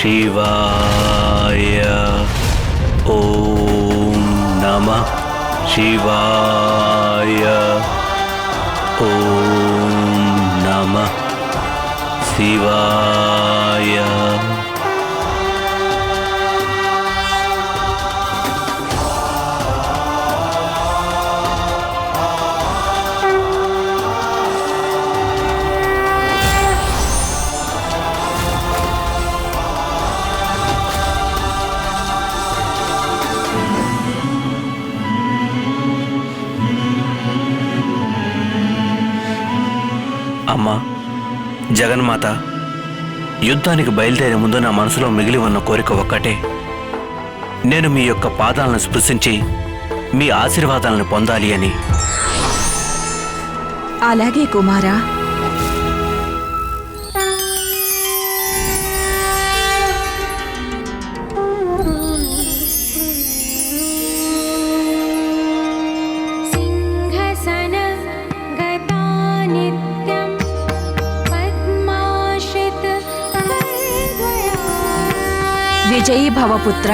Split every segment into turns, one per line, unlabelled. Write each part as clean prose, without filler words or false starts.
శివాయ. ఓం నమః శివాయ. ఓం నమః శివాయ. అమ్మా జగన్మాత, యుద్ధానికి బయలుదేరే ముందు నా మనసులో మిగిలి ఉన్న కోరిక ఒక్కటే. నేను మీ యొక్క పాదాలను స్పృశించి మీ ఆశీర్వాదాలను పొందాలి అని.
అలాగే కుమారా. విజయీ భవ పుత్ర.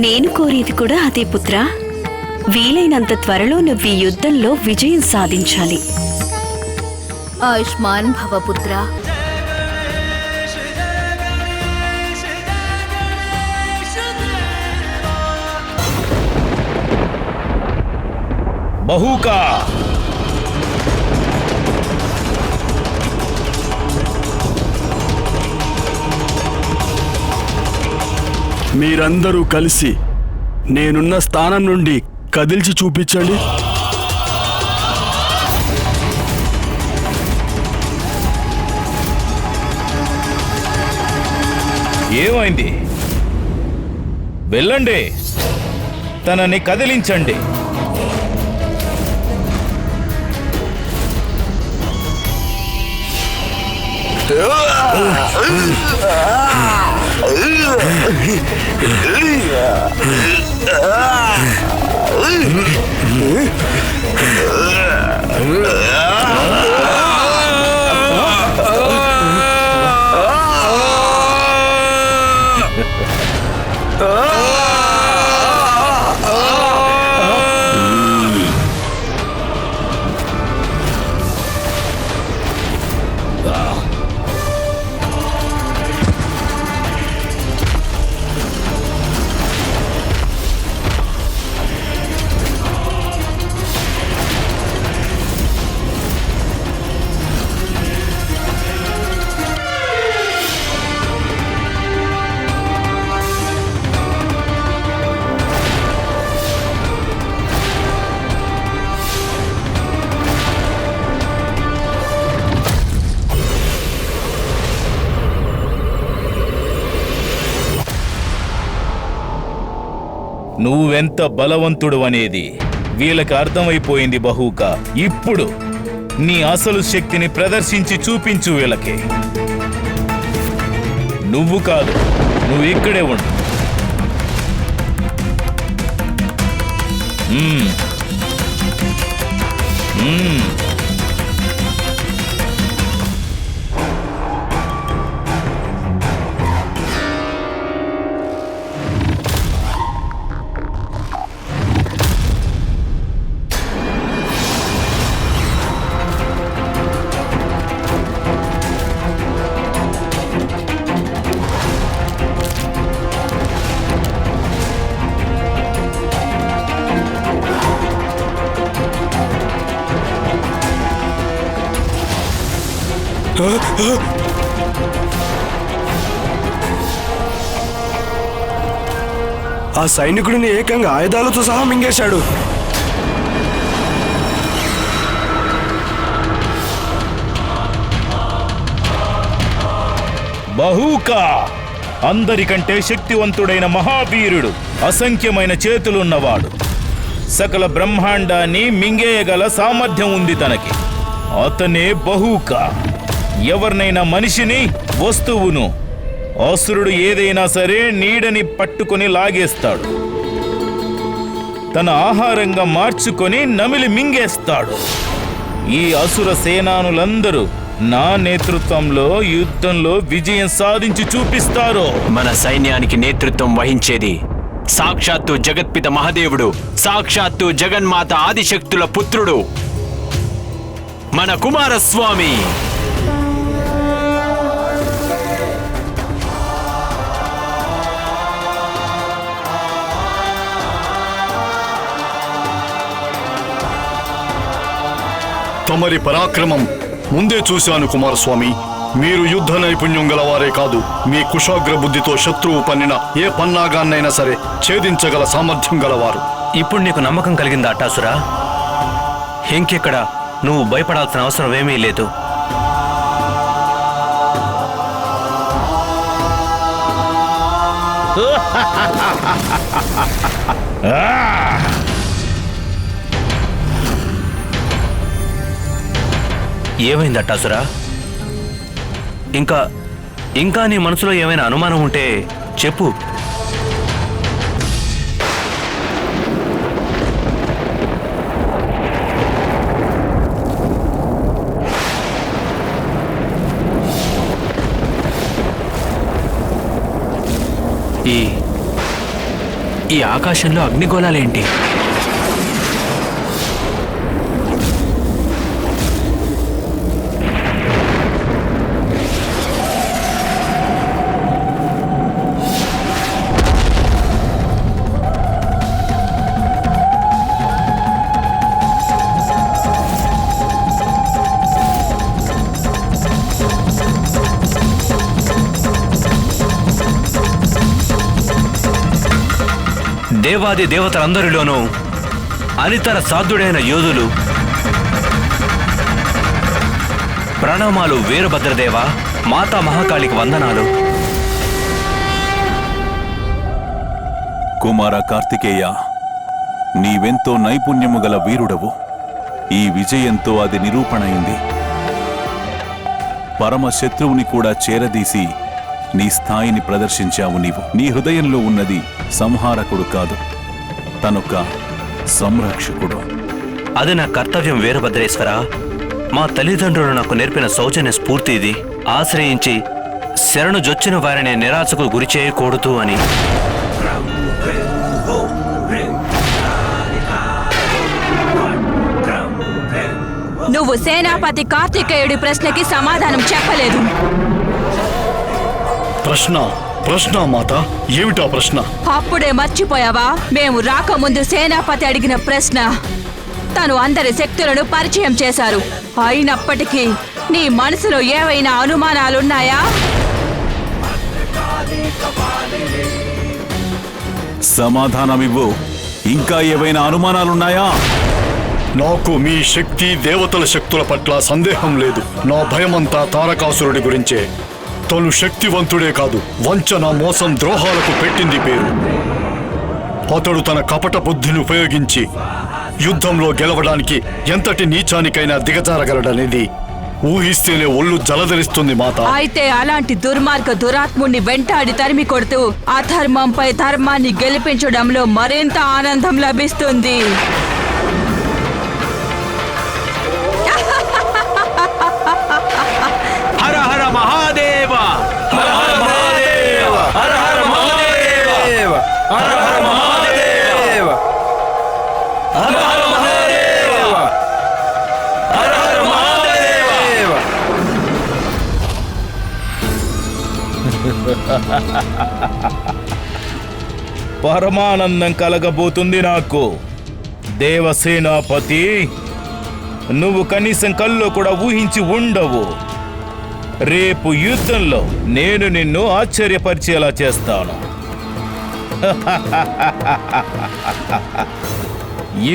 నేను కోరేది కూడా అదే పుత్ర. వీలైనంత త్వరలో నువ్వు ఈ యుద్ధంలో విజయం సాధించాలి.
ఆయుష్మాన్ భవ పుత్ర.
బహూకా,
మీరందరూ కలిసి నేనున్న స్థానం నుండి కదిల్చి చూపించండి.
ఏమైంది? వెళ్ళండి, తనని కదిలించండి. నువ్వెంత బలవంతుడు అనేది వీళ్ళకి అర్థమైపోయింది బహూకా. ఇప్పుడు నీ అసలు శక్తిని ప్రదర్శించి చూపించు వీళ్ళకి. నువ్వు కాదు, నువ్వు ఇక్కడే ఉండు.
ఆ సైనికుడిని ఏకంగా ఆయుధాలతో సహా మింగేశాడు.
బహూకా అందరికంటే శక్తివంతుడైన మహావీరుడు, అసంఖ్యమైన చేతులున్నవాడు, సకల బ్రహ్మాండాన్ని మింగేయగల సామర్థ్యం ఉంది తనకి. అతనే బహూకా. ఎవరినైనా మనిషిని, వస్తువును, అసురుడు ఏదైనా సరే నీడని పట్టుకొని లాగేస్తాడు, తన ఆహారంగా మార్చుకొని నమిలి మింగేస్తాడు. ఈ అసుర సేనానులందరూ నా నేతృత్వంలో యుద్ధంలో విజయం సాధించి చూపిస్తారు.
మన సైన్యానికి నేతృత్వం వహించేది సాక్షాత్తు జగత్పిత మహాదేవుడు, సాక్షాత్తు జగన్మాత ఆదిశక్తుల పుత్రుడు మన కుమారస్వామి.
తమరి పరాక్రమం ముందే చూశాను కుమారస్వామి. మీరు యుద్ధ నైపుణ్యం గలవారే కాదు, మీ కుశాగ్ర బుద్ధితో శత్రువు పన్నిన ఏ పన్నాగాన్నైనా సరే ఛేదించగల సామర్థ్యం గలవారు.
ఇప్పుడు నీకు నమ్మకం కలిగిందా అట్టాసురా? ఇంకెక్కడ నువ్వు భయపడాల్సిన అవసరం ఏమీ లేదు. ఏమైంది అట్టాసురా? ఇంకా నీ మనసులో ఏమైనా అనుమానం ఉంటే చెప్పు. ఈ ఆకాశంలో అగ్నిగోళాలేంటి? దేవాది దేవతలందరిలోనూ అనితర సాధ్యుడైన యోధులు. ప్రణామాలు వీరభద్రదేవ, మాతా మహాకాళికి వందనాలు.
కుమార కార్తికేయ, నీవెంతో నైపుణ్యము గల వీరుడవు. ఈ విజయంతో అది నిరూపణైంది. పరమ శత్రువుని కూడా చేరదీసి నీ స్థాయిని ప్రదర్శించావు నీవు. నీ హృదయంలో ఉన్నది సంహారకుడు కాదు, తనొక సంరక్షకుడు.
అది నా కర్తవ్యం వీరభద్రేశ్వర. మా తల్లిదండ్రులు నాకు నేర్పిన సౌజన్య స్ఫూర్తి ఇది. ఆశ్రయించి శరణు జొచ్చిన వారిని నిరాశకు గురి చేయకూడదు అని.
నువ్వు సేనాపతి కార్తికేయుడి ప్రశ్నకి సమాధానం చెప్పలేదు.
ప్రశ్న మాత, ఏమిటా ప్రశ్న?
అప్పుడే మర్చిపోయావా? మేము రాకముందు సేనాపతి అడిగిన ప్రశ్న. తను అందరి శక్తులను పరిచయం చేశారు. అయినప్పటికీ నీ మనసులో ఏవైనా అనుమానాలున్నాయా?
సమాధానమివ్వు. ఇంకా ఏవైనా అనుమానాలున్నాయా?
నాకు మీ శక్తి, దేవతల శక్తుల పట్ల సందేహం లేదు. నా భయమంతా తారకాసురుడి గురించే. తను శక్తివంతుడే కాదు, వంచన, మోసం, ద్రోహాలకు పెట్టింది పేరు. అతడు తన కపట బుద్ధిని ఉపయోగించి యుద్ధంలో గెలవడానికి ఎంతటి నీచానికైనా దిగజారగలడనేది ఊహిస్తేనే ఒళ్ళు జలధరిస్తుంది మాత.
అయితే అలాంటి దుర్మార్గ దురాత్ముణ్ణి వెంటాడి తరిమి కొడుతూ అధర్మంపై ధర్మాన్ని గెలిపించడంలో మరింత ఆనందం లభిస్తుంది.
హర హర మహాదేవ, హర హర మహాదేవ, హర హర మహాదేవ, హర హర మహాదేవ, హర హర మహాదేవ, హర హర మహాదేవ.
పరమానందం కలగబోతుంది నాకు. దేవసేనాపతి, నువ్వు కనీసం కల్లో కూడా ఊహించి ఉండవు. రేపు యుద్ధంలో నేను నిన్ను ఆశ్చర్యపరిచేలా చేస్తాను.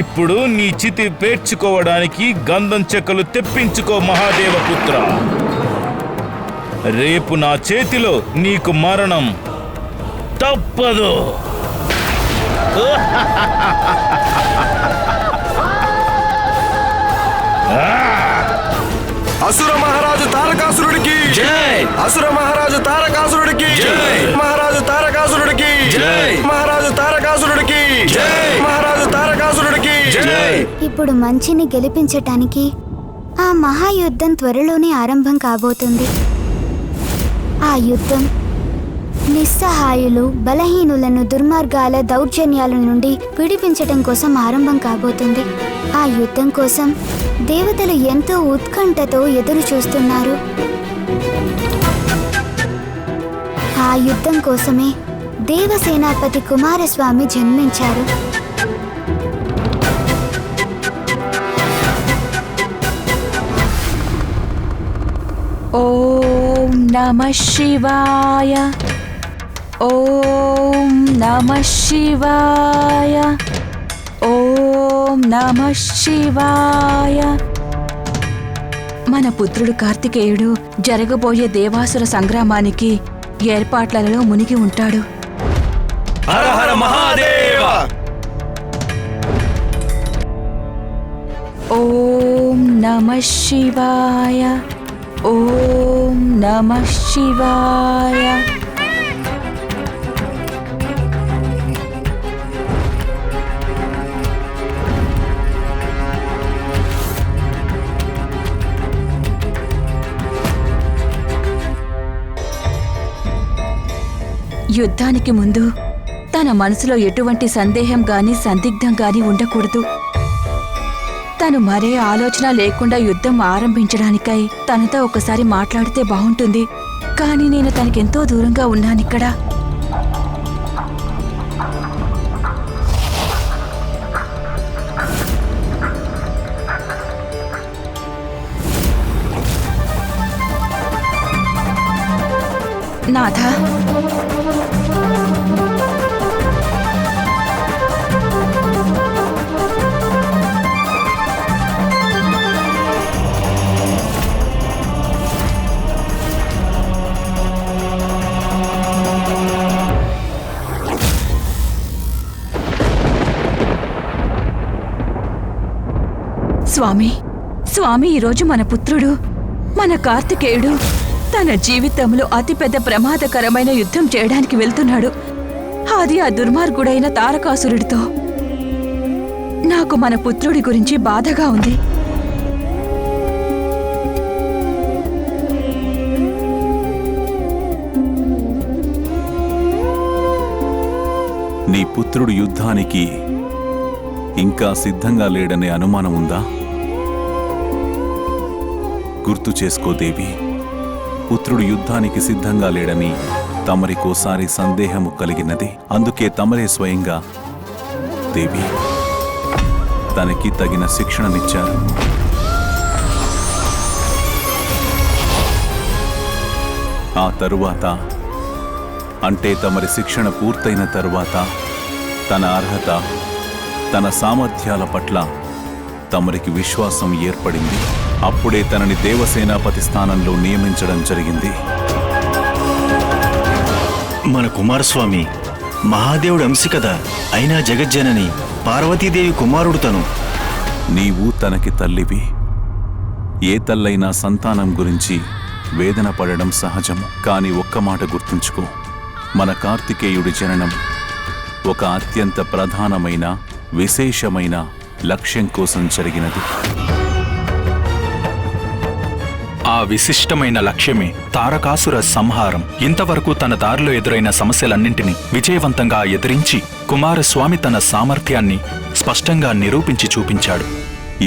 ఇప్పుడు నీ చితి పేర్చుకోవడానికి గంధం చెక్కలు తెప్పించుకో మహాదేవపుత్ర. రేపు నా చేతిలో నీకు మరణం తప్పదు.
అసుర మహారాజు తారకాసురుడికి
జై!
అసుర మహారాజు తారకాసురుడికి
జై!
మహారాజు తారకాసురుడికి
జై!
మహారాజు తారకాసురుడికి
జై!
మహారాజు తారకాసురుడికి
జై!
ఇప్పుడు మంచిని గెలిపించటానికి ఆ మహాయుద్ధం త్వరలోనే ఆరంభం కాబోతుంది. ఆ యుద్ధం నిస్సహాయులు, బలహీనులను దుర్మార్గాల దౌర్జన్యాల నుండి విడిపించటం కోసం ఆరంభం కాబోతుంది. ఆ యుద్ధం కోసం దేవతలు ఎంతో ఉత్కంఠతో ఎదురు చూస్తున్నారు. ఆ యుద్ధం కోసమే దేవసేనాపతి కుమారస్వామి జన్మించారు.
ఓం నమః శివాయ, ఓం నమః శివాయ, ఓం నమః శివాయ. మన పుత్రుడు కార్తికేయుడు జరగబోయే దేవాసుర సంగ్రామానికి ఏర్పాట్లలో మునిగి ఉంటాడు.
హర హర మహాదేవ.
ఓం నమః శివాయ, ఓం నమః శివాయ. యుద్ధానికి ముందు తన మనసులో ఎటువంటి సందేహం గాని సందిగ్ధం గాని ఉండకూడదు. తను మరే ఆలోచన లేకుండా యుద్ధం ఆరంభించడానికై తనతో ఒకసారి మాట్లాడితే బాగుంటుంది. కానీ నేను తనకెంతో దూరంగా ఉన్నానిక్కడ. నాథ, స్వామి, స్వామి, ఈరోజు మన పుత్రుడు, మన కార్తికేయుడు తన జీవితంలో అతిపెద్ద ప్రమాదకరమైన యుద్ధం చేయడానికి వెళ్తున్నాడు. అది ఆ దుర్మార్గుడైన తారకాసురుడితో. నాకు మన పుత్రుడి గురించి బాధగా ఉంది.
నీ పుత్రుడు యుద్ధానికి ఇంకా సిద్ధంగా లేడనే అనుమానం ఉందా? గుర్తు చేసుకో దేవి, పుత్రుడు యుద్ధానికి సిద్ధంగా లేడని తమరికోసారి సందేహము కలిగినది. అందుకే తమరే స్వయంగా దేవి తనకి తగిన శిక్షణనిచ్చారు. ఆ తరువాత, అంటే తమరి శిక్షణ పూర్తయిన తరువాత తన అర్హత, తన సామర్థ్యాల పట్ల తమరికి విశ్వాసం ఏర్పడింది. అప్పుడే తనని దేవసేనాపతి స్థానంలో నియమించడం జరిగింది.
మన కుమారస్వామి మహాదేవుడు అంశి కదా, అయినా జగజ్జనని పార్వతీదేవి కుమారుడు తను.
నీవు తనకి తల్లివి. ఏ తల్లైనా సంతానం గురించి వేదన పడడం సహజము. కాని ఒక్క మాట గుర్తుంచుకో, మన కార్తికేయుడి జననం ఒక అత్యంత ప్రధానమైన, విశేషమైన లక్ష్యం కోసం జరిగినది.
ఆ విశిష్టమైన లక్ష్యమే తారకాసుర సంహారం. ఇంతవరకు తన దారిలో ఎదురైన సమస్యలన్నింటినీ విజయవంతంగా ఎదిరించి కుమారస్వామి తన సామర్థ్యాన్ని స్పష్టంగా నిరూపించి చూపించాడు.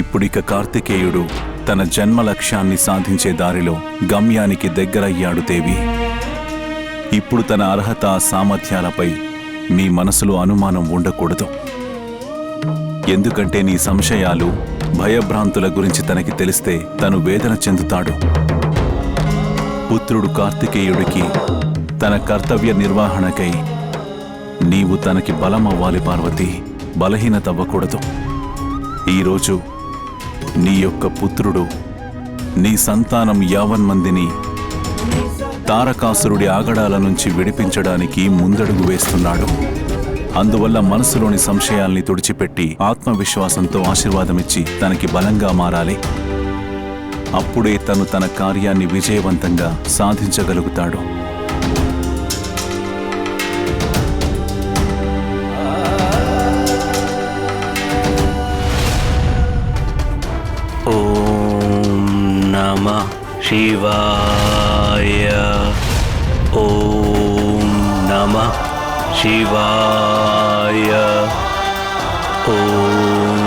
ఇప్పుడిక కార్తికేయుడు తన జన్మ లక్ష్యాన్ని సాధించే దారిలో గమ్యానికి దగ్గరయ్యాడు దేవి. ఇప్పుడు తన అర్హత, సామర్థ్యాలపై మీ మనసులో అనుమానం ఉండకూడదు. ఎందుకంటే నీ సంశయాలు, భయభ్రాంతుల గురించి తనకి తెలిస్తే తను వేదన చెందుతాడు. పుత్రుడు కార్తికేయుడికి తన కర్తవ్య నిర్వహణకై నీవు తనకి బలమవ్వాలి పార్వతి, బలహీనత అవ్వకూడదు. ఈరోజు నీ యొక్క పుత్రుడు, నీ సంతానం యావన్మందిని తారకాసురుడి ఆగడాల నుంచి విడిపించడానికి ముందడుగు వేస్తున్నాడు. అందువల్ల మనసులోని సంశయాల్ని తుడిచిపెట్టి ఆత్మవిశ్వాసంతో ఆశీర్వాదమిచ్చి తనకి బలంగా మారాలి. అప్పుడే తను తన కార్యాన్ని విజయవంతంగా సాధించగలుగుతాడు.
ఓం శివాయ. ఓం నమః శివాయ. ఓం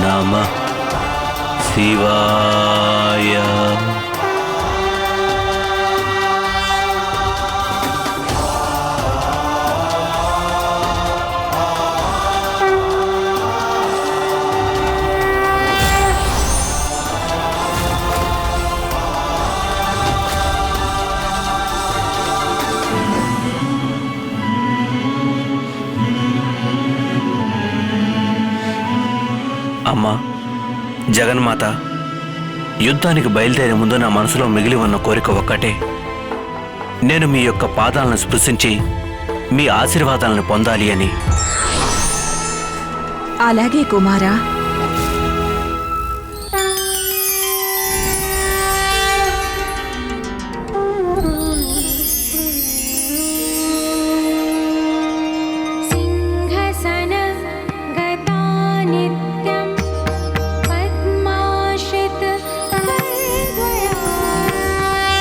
నమః శివాయ. అమ్మా జగన్మాత, యుద్ధానికి బయలుదేరే ముందు నా మనసులో మిగిలి ఉన్న కోరిక ఒక్కటే. నేను మీ యొక్క పాదాలను స్పృశించి మీ ఆశీర్వాదాలను పొందాలి అని.
అలాగే కుమారా.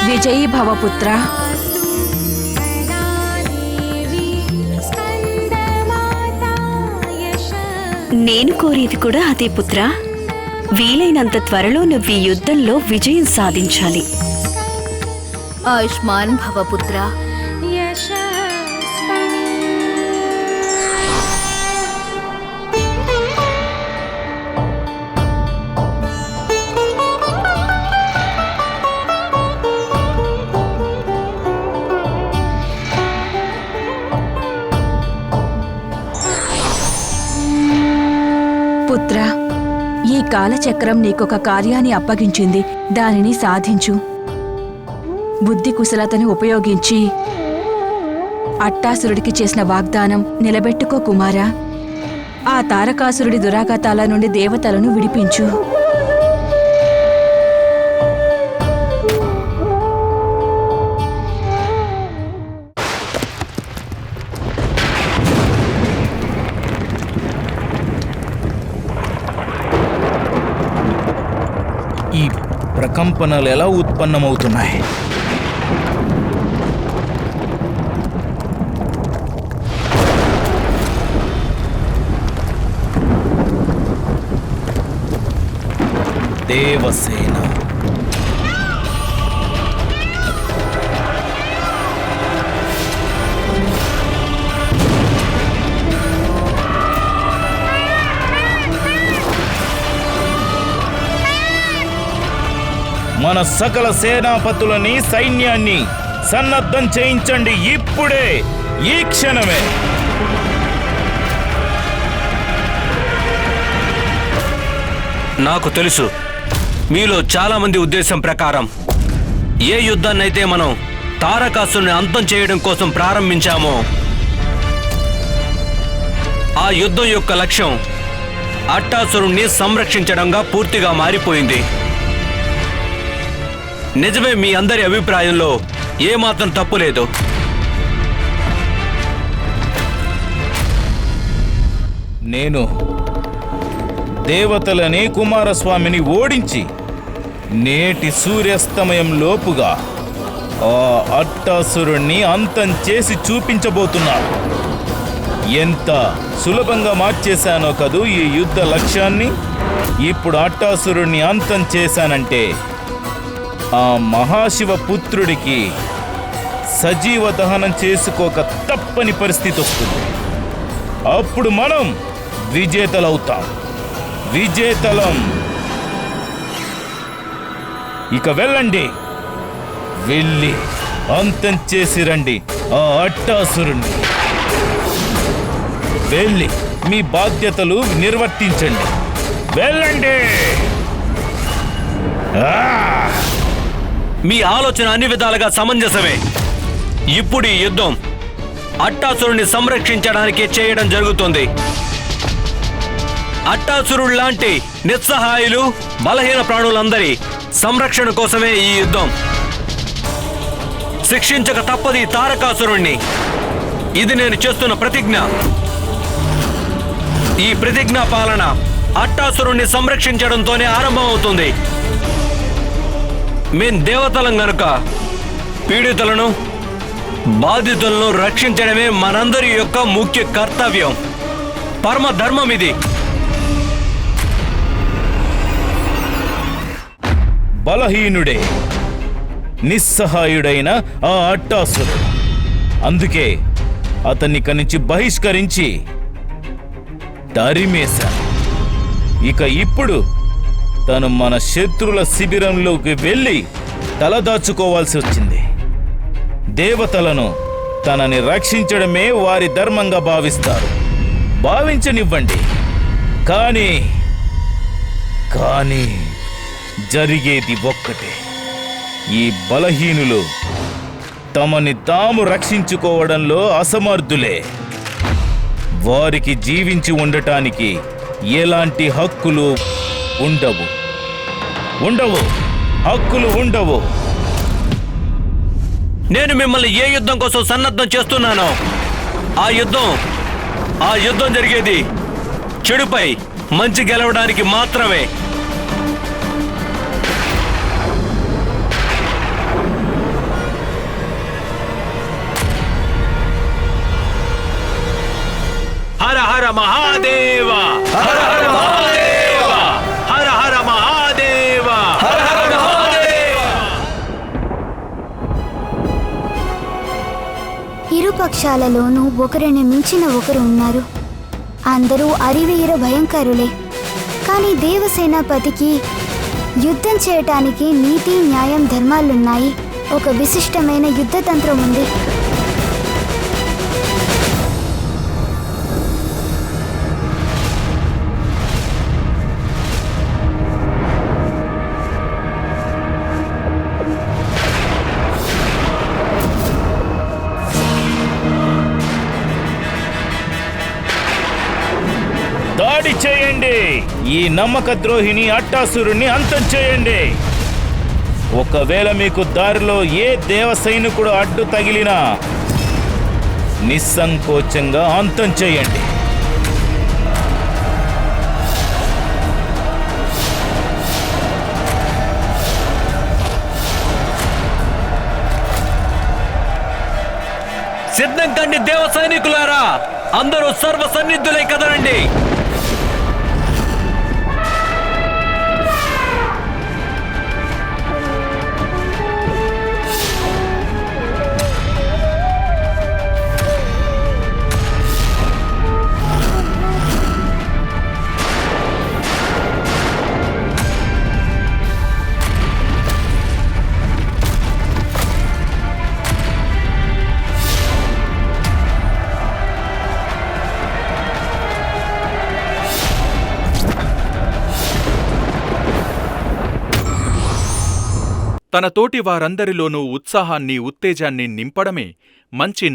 విజయీ భవ పుత్ర.
నేను కోరేది కూడా అదే పుత్ర. వీలైనంత త్వరలో నువ్వు ఈ యుద్ధంలో విజయం సాధించాలి.
ఆయుష్మాన్ భవ పుత్ర.
పుత్ర, ఈ కాలచక్రం నీకొక కార్యాన్ని అప్పగించింది. దానిని సాధించు. బుద్ధి కుశలతని ఉపయోగించి అట్టాసురుడికి చేసిన వాగ్దానం నిలబెట్టుకో కుమారా. ఆ తారకాసురుడి దురాఘాతాల నుండి దేవతలను విడిపించు.
ఈ ప్రకంపనలు ఎలా ఉత్పన్నమవుతున్నాయి? దేవసేన. మన సకల సేనాపతులని, సైన్యాన్ని సన్నద్ధం చేయించండి. ఇప్పుడే, ఈ క్షణమే.
నాకు తెలుసు, మీలో చాలా మంది ఉద్దేశం ప్రకారం ఏ యుద్ధాన్నైతే మనం తారకాసురుని అంతం చేయడం కోసం ప్రారంభించామో ఆ యుద్ధం యొక్క లక్ష్యం అట్టాసురుణ్ణి సంరక్షించడంగా పూర్తిగా మారిపోయింది. నిజమే, మీ అందరి అభిప్రాయంలో ఏమాత్రం తప్పు లేదు.
నేను దేవతలని, కుమారస్వామిని ఓడించి నేటి సూర్యాస్తమయం లోపుగా ఆ అట్టాసురుణ్ణి అంతం చేసి చూపించబోతున్నాను. ఎంత సులభంగా మార్చేశానో కదూ ఈ యుద్ధ లక్ష్యాన్ని. ఇప్పుడు అట్టాసురుణ్ణి అంతం చేశానంటే ఆ మహాశివ పుత్రుడికి సజీవ దహనం చేసుకోక తప్పని పరిస్థితి వస్తుంది. అప్పుడు మనం విజేతలవుతాం. విజేతలం. ఇక వెళ్ళండి, వెళ్ళి అంతం చేసి రండి ఆ అట్టాసురుణ్ణి. వెళ్ళి మీ బాధ్యతలు నిర్వర్తించండి. వెళ్ళండి.
మీ ఆలోచన అన్ని విధాలుగా సమంజసమే. ఇప్పుడు ఈ యుద్ధం అట్టాసురుణ్ణి సంరక్షించడానికే చేయడం జరుగుతుంది. అట్టాసురుడు లాంటి నిస్సహాయులు, బలహీన ప్రాణులందరి సంరక్షణ కోసమే ఈ యుద్ధం. శిక్షించక తప్పది తారకాసురుణ్ణి. ఇది నేను చేస్తున్న ప్రతిజ్ఞ. ఈ ప్రతిజ్ఞా పాలన అట్టాసురుణ్ణి సంరక్షించడంతోనే ఆరంభమవుతుంది. మేం దేవతలం గనుక పీడితులను బాధితులను రక్షించడమే మనందరి యొక్క ముఖ్య కర్తవ్యం, పరమ ధర్మం ఇది.
బలహీనుడే, నిస్సహాయుడైన ఆ అట్టాసురుడు. అందుకే అతన్ని ఇక్కడి నుంచి బహిష్కరించి తరిమేశాను. ఇక ఇప్పుడు తను మన శత్రుల శిబిరంలోకి వెళ్ళి తలదాచుకోవాల్సి వచ్చింది. దేవతలను తనని రక్షించడమే వారి ధర్మంగా భావిస్తారు. భావించనివ్వండి. కానీ జరిగేది ఒక్కటే. ఈ బలహీనులు తమని తాము రక్షించుకోవడంలో అసమర్థులే. వారికి జీవించి ఉండటానికి ఎలాంటి హక్కులు ఉండవు. హక్కులు ఉండవు.
నేను మిమ్మల్ని ఏ యుద్ధం కోసం సన్నద్ధం చేస్తున్నానో ఆ యుద్ధం జరిగేది చెడుపై మంచి గెలవడానికి మాత్రమే. హర హర మహాదేవ, హర హర మహాదేవ, హర హర మహాదేవ, హర హర మహాదేవ.
ఇరు పక్షాలలోనూ ఒకరిని మించిన ఒకరు ఉన్నారు. అందరూ అరివీర భయంకరులే. కానీ దేవసేనాపతికి యుద్ధం చేయటానికి నీతి, న్యాయం, ధర్మాలున్నాయి. ఒక విశిష్టమైన యుద్ధతంత్రం ఉంది.
దాడి చేయండి. ఈ నమ్మక ద్రోహిని అట్టాసురుణ్ణి అంతం చేయండి. ఒకవేళ మీకు దారిలో ఏ దేవ సైనికుడు అడ్డు తగిలినా నిస్సంకోచంగా అంతం చేయండి.
సిద్ధం కండి దేవ సైనికులారా, అందరూ సర్వ సన్నిధులై కదలండి.
తన తోటి వారందరిలోనూ ఉత్సాహాన్ని, ఉత్తేజాన్ని నింపడమే మంచి